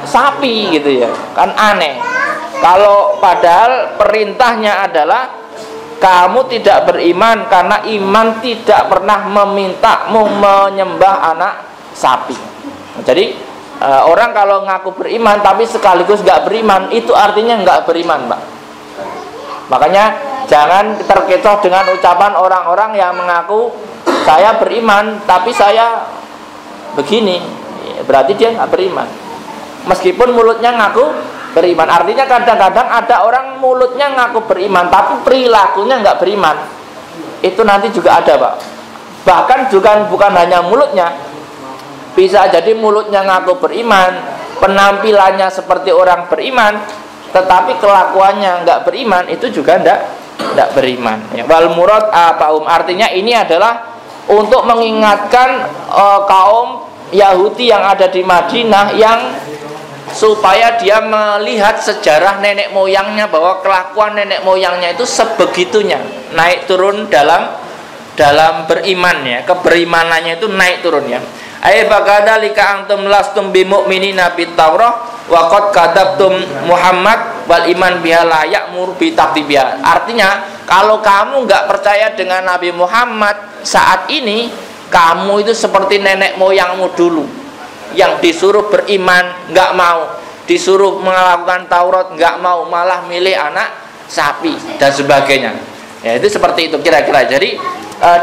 sapi gitu ya. Kan aneh. Kalau padahal perintahnya adalah kamu tidak beriman karena iman tidak pernah memintamu menyembah anak sapi. Jadi orang kalau ngaku beriman tapi sekaligus nggak beriman, itu artinya nggak beriman, Pak. Makanya jangan terkecoh dengan ucapan orang-orang yang mengaku saya beriman tapi saya begini, berarti dia nggak beriman. Meskipun mulutnya ngaku beriman, artinya kadang-kadang ada orang mulutnya ngaku beriman tapi perilakunya nggak beriman. Itu nanti juga ada, Pak. Bahkan juga bukan hanya mulutnya, bisa jadi mulutnya ngaku beriman, penampilannya seperti orang beriman, tetapi kelakuannya nggak beriman, itu juga nggak beriman. Wal murad apaum, artinya ini adalah untuk mengingatkan kaum Yahudi yang ada di Madinah, yang supaya dia melihat sejarah nenek moyangnya, bahwa kelakuan nenek moyangnya itu sebegitunya naik turun dalam beriman ya, keberimanannya itu naik turun ya. Ai bakadzalika antum lastum bimu'minina bit Taurah wa qad kadzabtum Muhammad wal iman biha la ya'mur bi taqdibiha. Artinya kalau kamu nggak percaya dengan Nabi Muhammad saat ini, kamu itu seperti nenek moyangmu dulu yang disuruh beriman nggak mau, disuruh melakukan Taurat nggak mau, malah milih anak sapi dan sebagainya. Ya itu seperti itu kira-kira. Jadi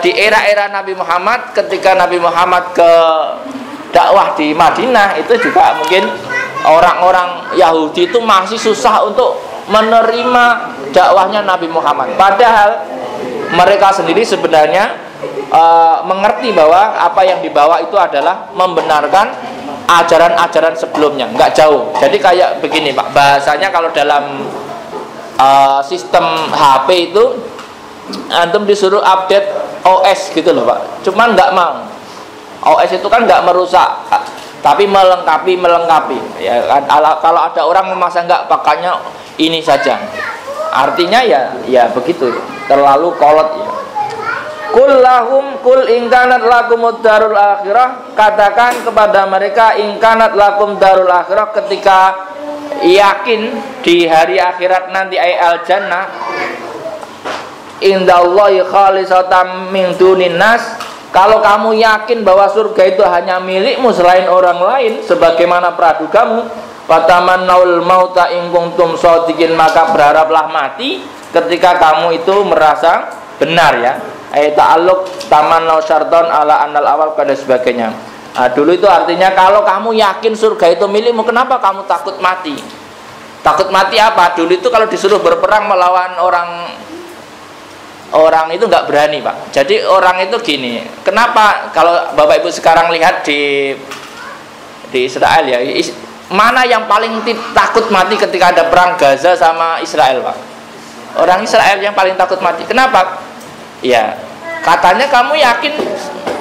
di era-era Nabi Muhammad, ketika Nabi Muhammad ke dakwah di Madinah, itu juga mungkin orang-orang Yahudi itu masih susah untuk menerima dakwahnya Nabi Muhammad. Padahal mereka sendiri sebenarnya mengerti bahwa apa yang dibawa itu adalah membenarkan ajaran-ajaran sebelumnya, nggak jauh. Jadi kayak begini, Pak, bahasanya kalau dalam sistem HP itu antum disuruh update OS gitu loh, Pak. Cuman nggak mau. OS itu kan nggak merusak, tapi melengkapi. Ya, kalau ada orang memasang nggak pakainya ini saja, artinya ya begitu, terlalu kolot ya. Kul lahum kul ingkanat lakumud darul akhirah, katakan kepada mereka ingkanat lakum darul akhirah, ketika yakin di hari akhirat nanti al jannah indallahi khalisatan min dunin nas, kalau kamu yakin bahwa surga itu hanya milikmu selain orang lain sebagaimana pradugamu, fatamannaul mauta in kuntum shadiqin, maka berharaplah mati ketika kamu itu merasa benar ya. Ta'alluq tamannau syarton ala annal awal dan sebagainya. Dulu itu artinya kalau kamu yakin surga itu milikmu, kenapa kamu takut mati? Takut mati apa? Dulu itu kalau disuruh berperang melawan orang itu nggak berani, Pak. Jadi orang itu gini, kenapa kalau Bapak Ibu sekarang lihat di Israel ya, mana yang paling takut mati ketika ada perang Gaza sama Israel, Pak? Orang Israel yang paling takut mati. Kenapa? Ya, katanya kamu yakin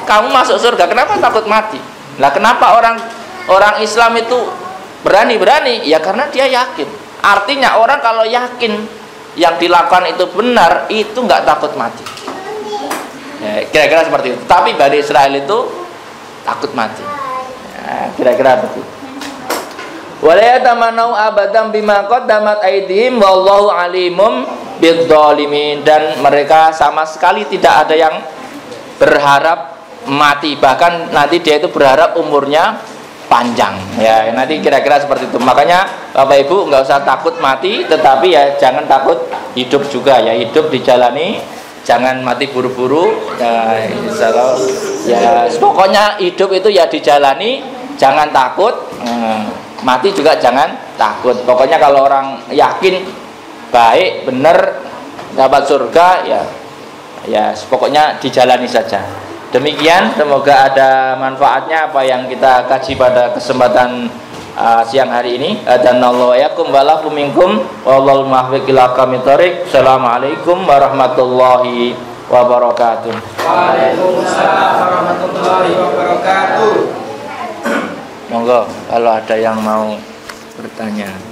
kamu masuk surga, kenapa takut mati? Lah kenapa orang Islam itu berani? Ya karena dia yakin. Artinya orang kalau yakin yang dilakukan itu benar, itu nggak takut mati. Ya, kira-kira seperti itu. Tapi Bani Israel itu takut mati. Ya, kira-kira begitu. Walayatamannau abadan bima qaddamat aydihim wallahu alimum bidzalimin, dan mereka sama sekali tidak ada yang berharap mati, bahkan nanti dia itu berharap umurnya panjang. Ya, nanti kira-kira seperti itu. Makanya Bapak Ibu nggak usah takut mati, tetapi ya jangan takut hidup juga ya. Hidup dijalani, jangan mati buru-buru. Ya, ya pokoknya hidup itu ya dijalani, jangan takut. Mati juga jangan takut. Pokoknya kalau orang yakin baik, benar, dapat surga, ya pokoknya dijalani saja. Demikian, semoga ada manfaatnya apa yang kita kaji pada kesempatan siang hari ini. Adanallahu yakum walakum minkum wallahul muwaffiq ila aqwamit thoriq. Assalamualaikum warahmatullahi wabarakatuh. Waalaikumsalam warahmatullahi wabarakatuh. Monggo kalau ada yang mau bertanya.